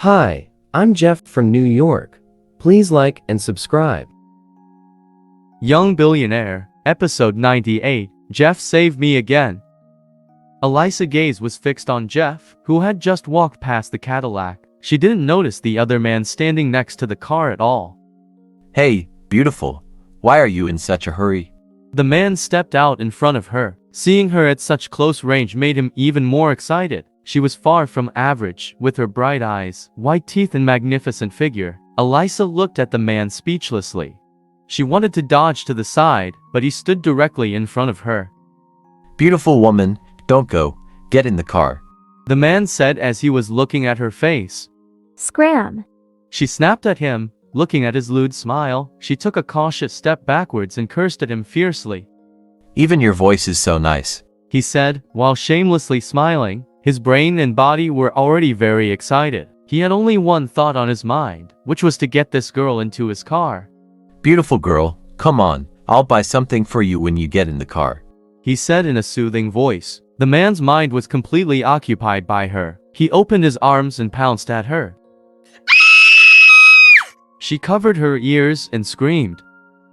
Hi, I'm Jeff from New York. Please like and subscribe. Young Billionaire, Episode 98, Jeff Save Me Again. Elisa's gaze was fixed on Jeff, who had just walked past the Cadillac. She didn't notice the other man standing next to the car at all. Hey, beautiful. Why are you in such a hurry? The man stepped out in front of her. Seeing her at such close range made him even more excited. She was far from average, with her bright eyes, white teeth and magnificent figure. Elisa looked at the man speechlessly. She wanted to dodge to the side, but he stood directly in front of her. Beautiful woman, don't go. Get in the car. The man said as he was looking at her face. Scram. She snapped at him. Looking at his lewd smile, she took a cautious step backwards and cursed at him fiercely. Even your voice is so nice, he said, while shamelessly smiling. His brain and body were already very excited. He had only one thought on his mind, which was to get this girl into his car. Beautiful girl, come on, I'll buy something for you when you get in the car, he said in a soothing voice. The man's mind was completely occupied by her. He opened his arms and pounced at her. She covered her ears and screamed.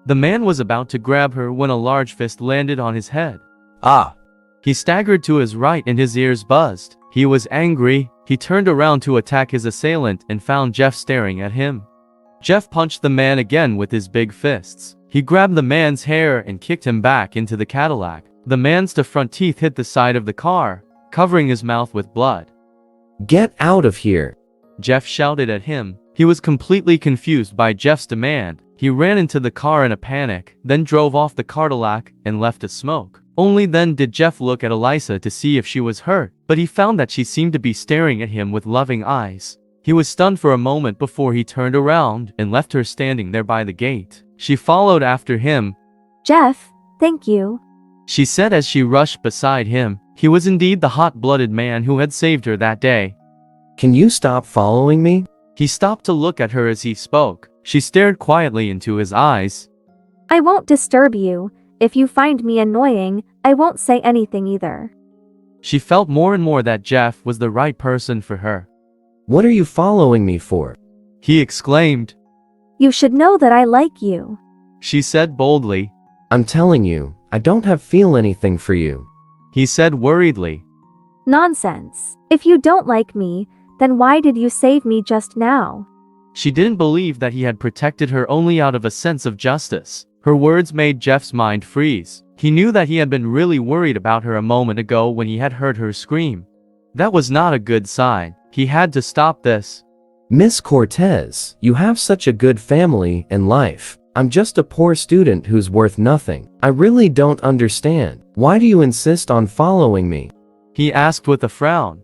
The man was about to grab her when a large fist landed on his head. Ah! He staggered to his right and his ears buzzed. He was angry. He turned around to attack his assailant and found Jeff staring at him. Jeff punched the man again with his big fists. He grabbed the man's hair and kicked him back into the Cadillac. The man's front teeth hit the side of the car, covering his mouth with blood. Get out of here. Jeff shouted at him. He was completely confused by Jeff's demand. He ran into the car in a panic, then drove off the Cadillac and left a smoke. Only then did Jeff look at Elisa to see if she was hurt, but he found that she seemed to be staring at him with loving eyes. He was stunned for a moment before he turned around and left her standing there by the gate. She followed after him. Jeff, thank you, she said as she rushed beside him. He was indeed the hot-blooded man who had saved her that day. Can you stop following me? He stopped to look at her as he spoke. She stared quietly into his eyes. I won't disturb you. If you find me annoying, I won't say anything either. She felt more and more that Jeff was the right person for her. What are you following me for? He exclaimed. You should know that I like you, she said boldly. I'm telling you, I don't feel anything for you, he said worriedly. Nonsense. If you don't like me, then why did you save me just now? She didn't believe that he had protected her only out of a sense of justice. Her words made Jeff's mind freeze. He knew that he had been really worried about her a moment ago when he had heard her scream. That was not a good sign. He had to stop this. Miss Cortez, you have such a good family and life. I'm just a poor student who's worth nothing. I really don't understand. Why do you insist on following me? He asked with a frown.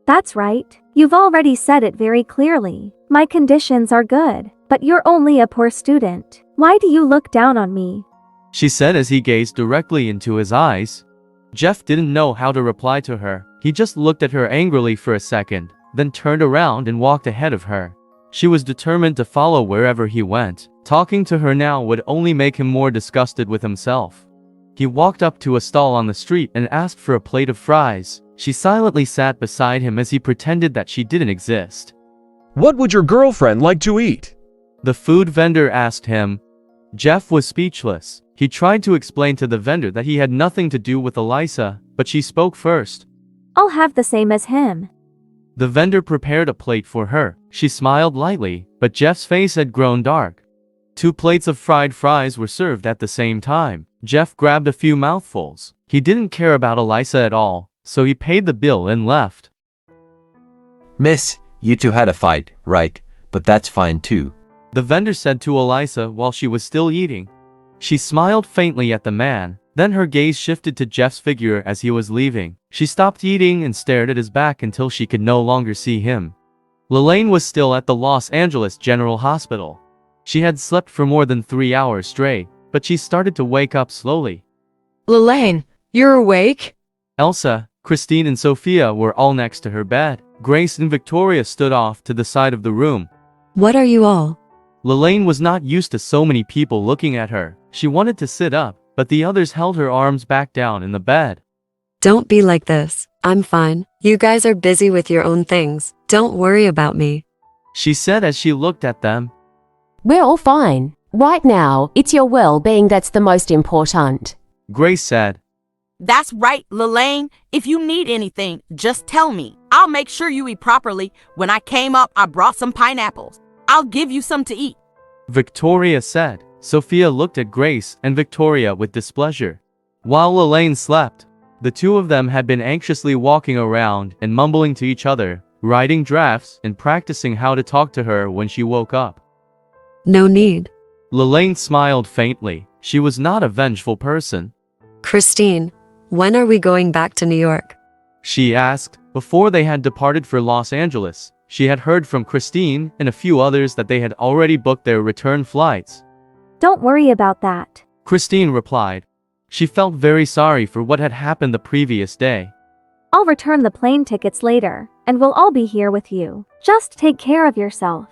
That's right. You've already said it very clearly. My conditions are good, but you're only a poor student. Why do you look down on me? She said as he gazed directly into his eyes. Jeff didn't know how to reply to her. He just looked at her angrily for a second, then turned around and walked ahead of her. She was determined to follow wherever he went. Talking to her now would only make him more disgusted with himself. He walked up to a stall on the street and asked for a plate of fries. She silently sat beside him as he pretended that she didn't exist. What would your girlfriend like to eat? The food vendor asked him. Jeff was speechless. He tried to explain to the vendor that he had nothing to do with Elisa, but she spoke first. I'll have the same as him. The vendor prepared a plate for her. She smiled lightly, but Jeff's face had grown dark. 2 plates of fried fries were served at the same time. Jeff grabbed a few mouthfuls. He didn't care about Elisa at all, so he paid the bill and left. Miss, you two had a fight, right? But that's fine too, the vendor said to Elisa while she was still eating. She smiled faintly at the man, then her gaze shifted to Jeff's figure as he was leaving. She stopped eating and stared at his back until she could no longer see him. Elaine was still at the Los Angeles General Hospital. She had slept for more than 3 hours straight, but she started to wake up slowly. Elaine, you're awake? Elsa, Christine and Sophia were all next to her bed. Grace and Victoria stood off to the side of the room. What are you all? Elaine was not used to so many people looking at her. She wanted to sit up, but the others held her arms back down in the bed. Don't be like this. I'm fine. You guys are busy with your own things. Don't worry about me. she said as she looked at them. We're all fine. Right now, it's your well-being that's the most important. Grace said. That's right, Elaine. If you need anything, just tell me. I'll make sure you eat properly. When I came up, I brought some pineapples. I'll give you some to eat. Victoria said. Sophia looked at Grace and Victoria with displeasure. While Elaine slept, the two of them had been anxiously walking around and mumbling to each other, writing drafts and practicing how to talk to her when she woke up. No need. Elaine smiled faintly. She was not a vengeful person. Christine, when are we going back to New York? She asked. Before they had departed for Los Angeles, she had heard from Christine and a few others that they had already booked their return flights. Don't worry about that. Christine replied. She felt very sorry for what had happened the previous day. I'll return the plane tickets later, and we'll all be here with you. Just take care of yourself.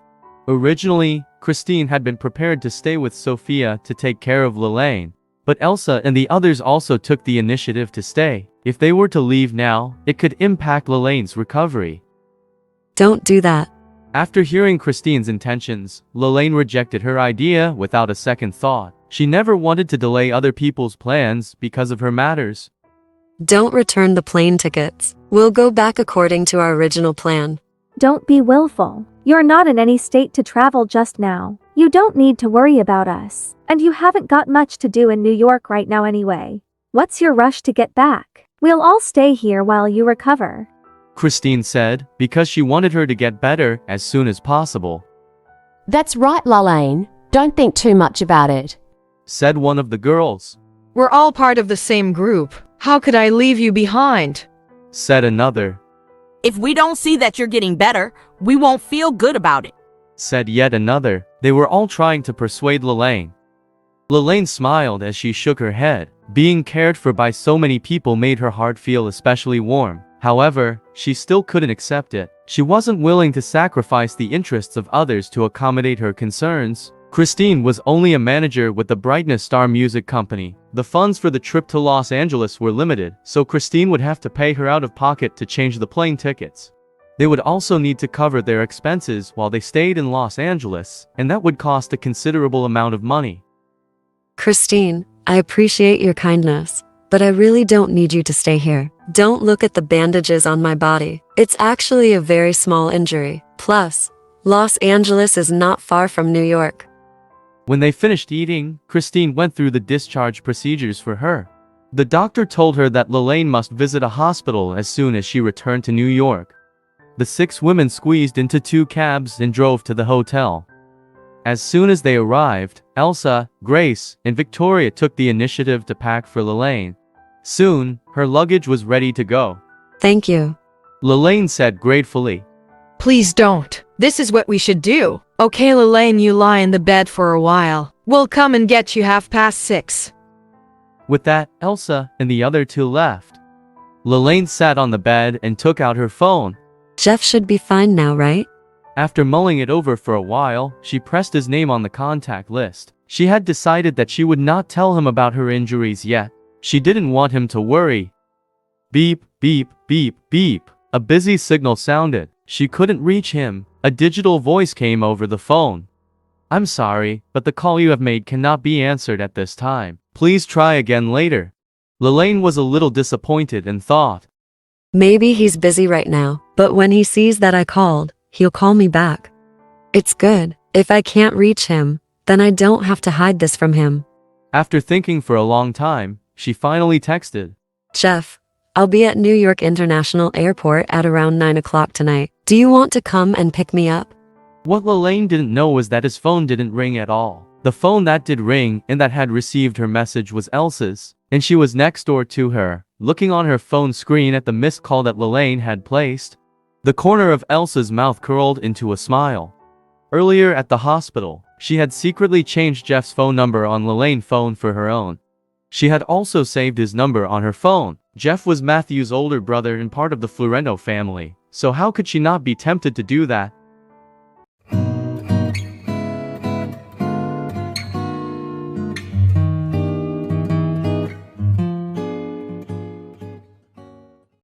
Originally, Christine had been prepared to stay with Sophia to take care of Elaine, but Elsa and the others also took the initiative to stay. If they were to leave now, it could impact Elaine's recovery. Don't do that. After hearing Christine's intentions, Elaine rejected her idea without a second thought. She never wanted to delay other people's plans because of her matters. Don't return the plane tickets. We'll go back according to our original plan. Don't be willful. You're not in any state to travel just now. You don't need to worry about us, and you haven't got much to do in New York right now anyway. What's your rush to get back? We'll all stay here while you recover. Christine said, because she wanted her to get better as soon as possible. That's right, Elaine. Don't think too much about it, said one of the girls. We're all part of the same group. How could I leave you behind? Said another. If we don't see that you're getting better, we won't feel good about it. Said yet another. They were all trying to persuade Elaine. Elaine smiled as she shook her head. Being cared for by so many people made her heart feel especially warm. However, she still couldn't accept it. She wasn't willing to sacrifice the interests of others to accommodate her concerns. Christine was only a manager with the Brightness Star Music Company. The funds for the trip to Los Angeles were limited, so Christine would have to pay her out of pocket to change the plane tickets. They would also need to cover their expenses while they stayed in Los Angeles, and that would cost a considerable amount of money. Christine, I appreciate your kindness, but I really don't need you to stay here. Don't look at the bandages on my body. It's actually a very small injury. Plus, Los Angeles is not far from New York. When they finished eating, Christine went through the discharge procedures for her. The doctor told her that Elaine must visit a hospital as soon as she returned to New York. The 6 women squeezed into 2 cabs and drove to the hotel. As soon as they arrived, Elsa, Grace, and Victoria took the initiative to pack for Elaine. Soon, her luggage was ready to go. Thank you. Elaine said gratefully. Please don't. This is what we should do. Okay, Elaine, you lie in the bed for a while. We'll come and get you 6:30. With that, Elsa and the other 2 left. Elaine sat on the bed and took out her phone. Jeff should be fine now, right? After mulling it over for a while, she pressed his name on the contact list. She had decided that she would not tell him about her injuries yet. She didn't want him to worry. Beep, beep, beep, beep. A busy signal sounded. She couldn't reach him. A digital voice came over the phone. I'm sorry, but the call you have made cannot be answered at this time. Please try again later. Elaine was a little disappointed and thought, Maybe he's busy right now, but when he sees that I called, he'll call me back. It's good. If I can't reach him, then I don't have to hide this from him. After thinking for a long time, she finally texted. Jeff, I'll be at New York International Airport at around 9 o'clock tonight. Do you want to come and pick me up? What Elaine didn't know was that his phone didn't ring at all. The phone that did ring and that had received her message was Elsa's, and she was next door to her, looking on her phone screen at the missed call that Elaine had placed. The corner of Elsa's mouth curled into a smile. Earlier at the hospital, she had secretly changed Jeff's phone number on Elaine's phone for her own. She had also saved his number on her phone. Jeff was Matthew's older brother and part of the Florento family, so how could she not be tempted to do that?